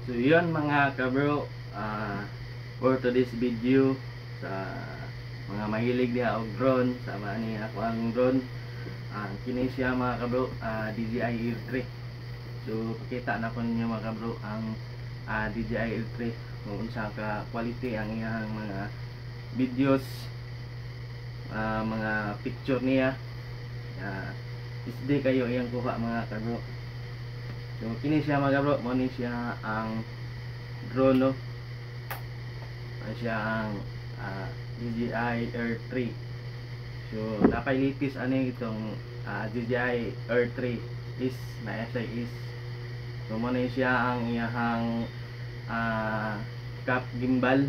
So yun mga kabro, for today's video sa mga mahilig diha og drone, sa ni ako ang drone, kini siya mga kabro, DJI Air 3. So pakita na ko ninyo mga kabro ang DJI Air 3 kung unsa ka quality ang iyang mga videos, mga picture niya. SD kayo iyang kuha mga kabro. So kini siya mga kabro, mo ni siya ang drone, no? Ano siya ang DJI Air 3. So napay-latest ani itong DJI Air 3 is na SI is. So mo ni siya ang iyang cap gimbal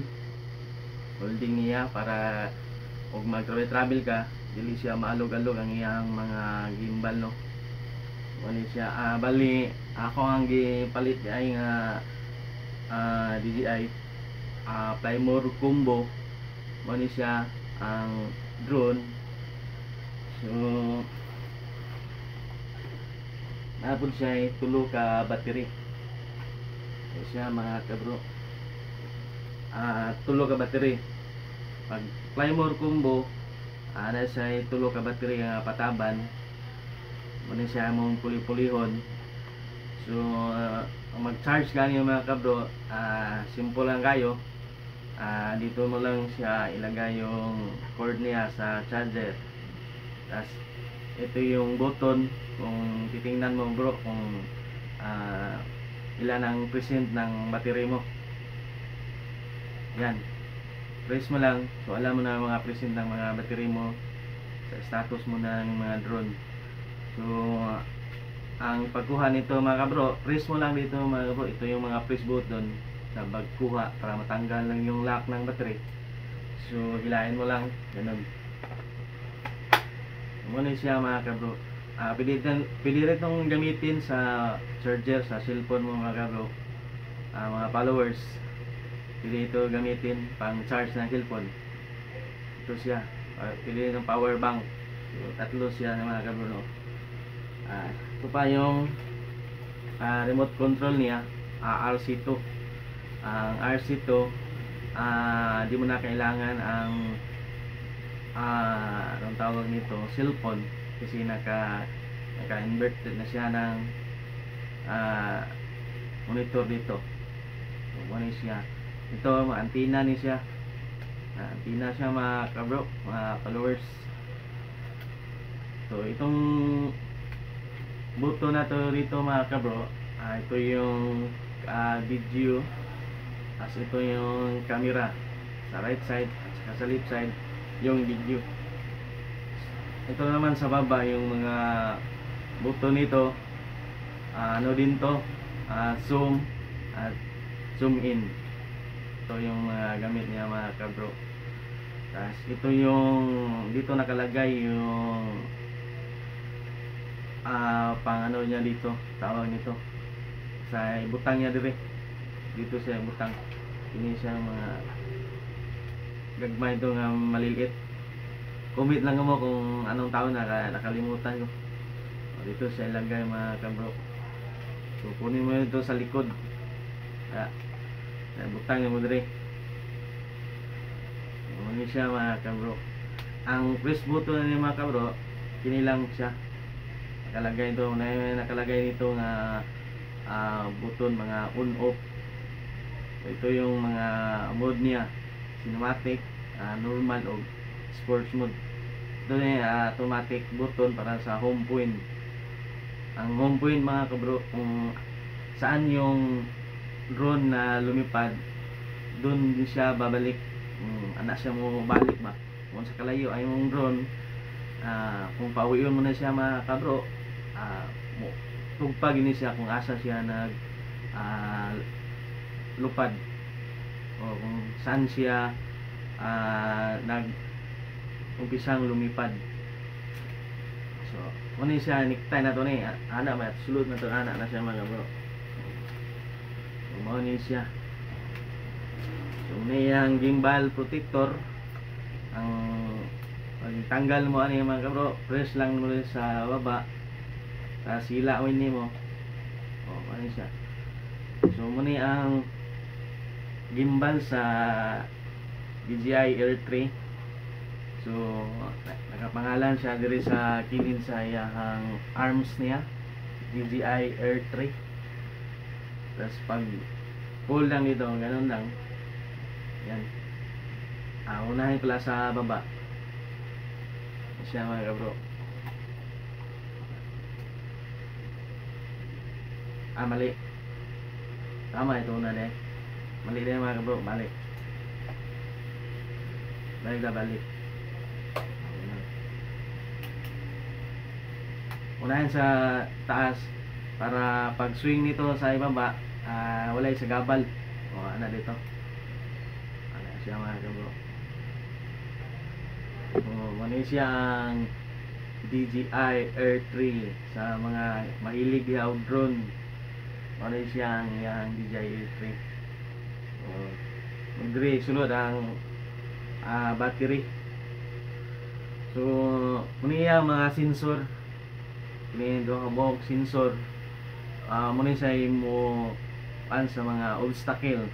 holding niya para og mag-travel ka dili siya maalog-alog ang iyang mga gimbal, no? Wala siya bali ako ang gipalit ay nga DJI Plymore combo. Wala siya ang drone. So napod siya tulo ka battery. So siya mga kabro, tulo ka battery. Pag Plymore combo ana siya tulo ka battery nga pataban. Muna siya mong puli-pulihon. So mag-charge ganyan mga kabro, simple lang kayo. Dito mo lang siya ilagay yung cord niya sa charger. Tapos ito yung button, kung titingnan mo bro kung ilan ang percent ng battery mo. Yan, press mo lang, so alam mo na mga percent ng mga battery mo sa status mo ng mga drone. So ang pagkuha nito mga kabro, press mo lang dito mga kabro. Ito yung mga press button sa pagkuha para matanggal lang yung lock ng battery. So hilahin mo lang, ganun. Muna siya mga kabro. Pwede rin itong gamitin sa charger sa cellphone mo mga kabro. Mga followers, pwede ito gamitin pang charge ng cellphone. Ito siya, pwede itong power bank. So, tatlo siya mga kabro, no? Ito pa yung remote control niya, RC2. Ang RC2, di mo na kailangan ang anong tawag nito, cellphone, kasi naka-inverted na siya ng monitor dito. So, ano siya, ito antenna ni siya, antenna siya mga kabro, mga followers. So itong button na to dito mga kabro, ito yung video, as ito yung camera sa right side at saka sa left side yung video. Ito naman sa baba yung mga button nito, ano din to, zoom at zoom in. Ito yung gamit niya mga kabro. Tapos ito yung dito nakalagay yung pang ano niya dito, tawag nito sa butang niya dire. Dito sa butang, ini siya mga gagmay ito nga maliliit. Comment lang mo kung anong taon nakalimutan ko. Dito siya ilagay mga kabro. So kunin mo ito sa likod, butang niya mo dire. Ini siya mga kabro. Ang press button niya mga kabro, kini lang siya nakalagay ito, nakalagay nito nga button, mga on off. Ito yung mga mode niya, cinematic, normal o sports mode. Ito yung automatic button para sa home point. Ang home point mga kabro, kung saan yung drone na lumipad, doon din siya babalik. Anak siya mo balik ba kung sa kalayo ay yung drone, kung pauwiin mo na siya mga kabro, tugpag ini siya kung asa siya nag lupad o kung saan siya nag umpisang lumipad. So muna siya niktay na to ni anak ba, sulod na to anak na siya mga kabro. So muna siya. So muna yung gimbal protector. Ang tanggal mo ano yung mga kabro, press lang mo sa baba, tapos hila mo ini mo, ano siya. So muni ang gimbal sa DJI Air 3. So nakapangalan siya diri sa kilid sa iyang arms niya, DJI Air 3. Tapos pag pull lang dito, ganun lang. Yan. Unahin pala sa baba. Siya mga kabro. Mali. Tama, ito una din. Mali din mga kabro, balik. Balik. Unahin sa taas para pag swing nito sa ibaba, walay sa gabal. Ano dito. Ano siya mga kabro. Muna siya ang DJI Air 3 sa mga mahilig yaw drone. Muna siya ang DJI Air 3. Magdiri sunod ang battery. So muna siya mga sensor. May dohabog sensor. Muna siya mo sa mga obstacle.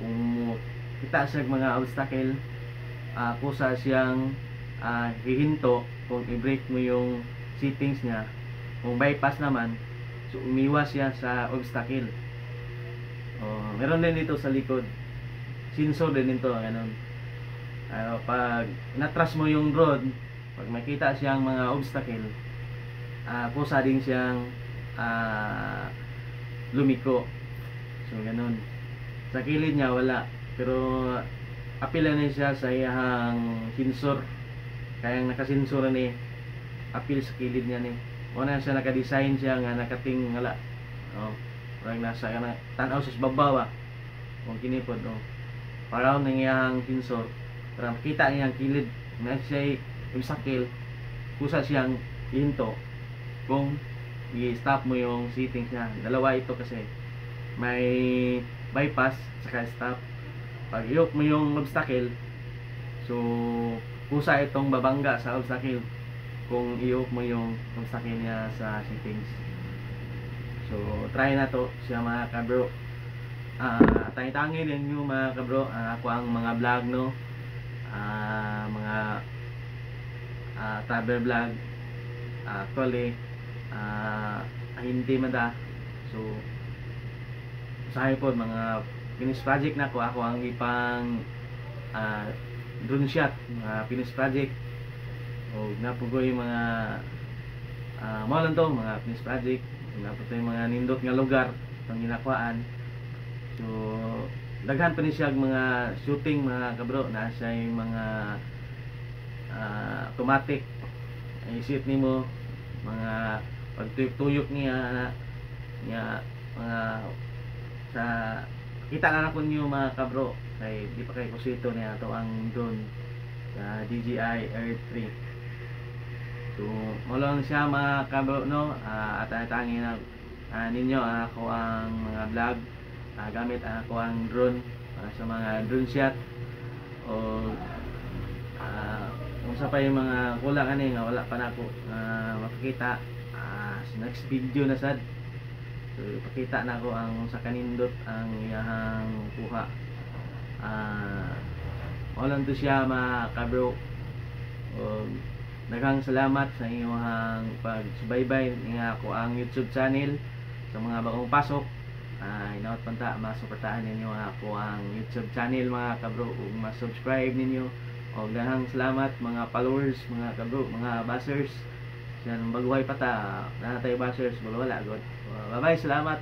Kung kita sa mga obstacle, kusa siyang hihinto kung i-break mo yung settings niya. Kung bypass naman, so umiwas siya sa obstacle. Meron din dito sa likod sensor din dito, ganun. Pag natras mo yung drone, pag makita siyang mga obstacle, kusa din siyang lumiko. So ganun. Sa kilid niya wala, pero apila na siya sa iyang sensor. Kaya nakasensor ni apil sa kilid niya ni. Una siya naka-design siya nga nakating wala. Parang nasa kana tan-aw sa babaw. Kung kinipod para nang iyang sensor, para makita niya ang kilid na siya obstacle, kusa siyang ihinto kung i-stop mo yung settings niya. Dalawa ito kasi may bypass saka stop. Pag i-off mo yung obstacle, so kusa itong babangga sa obstacle kung i-off mo yung obstacle niya sa settings. So try na to siya mga kabro. Tangi-tangi din yung mga kabro. Ako ang mga vlog mga travel vlog, actually hindi mada. So usahay po mga finish project na ako ang ipang drone shot, finish project o napugoy mga mo lang to mga finish project, naputo yung mga nindot nga lugar itong ginakwaan. So daghan pa ni siya mga shooting mga kabro, na siya yung mga automatic isip nimo mga pagtuyok-tuyok niya mga sa kita na ko niyo mga kabro, kay di pa kay kusito niya to ang drone sa DJI Air 3. So mo lang siya mga kabro at tangi na ninyo ako ang mga vlog gamit ako ang drone para sa mga drone shot o kung sa pa yung mga kulang nga wala pa nako makikita sa next video na sad. So ipakita na ko ang sa kanindot ang iyang kuha. Walang to siya mga kabro. Daghang salamat sa inyong pagsubaybay nga ako ang YouTube channel. Sa mga bagong pasok, inaot panta masuportahan ninyo ako ang YouTube channel mga kabro, ug ma-subscribe ninyo. Og daghang salamat mga followers, mga kabro, mga bashers. Yan bagway pata na tayo bashers, wala god. Bye bye, salamat.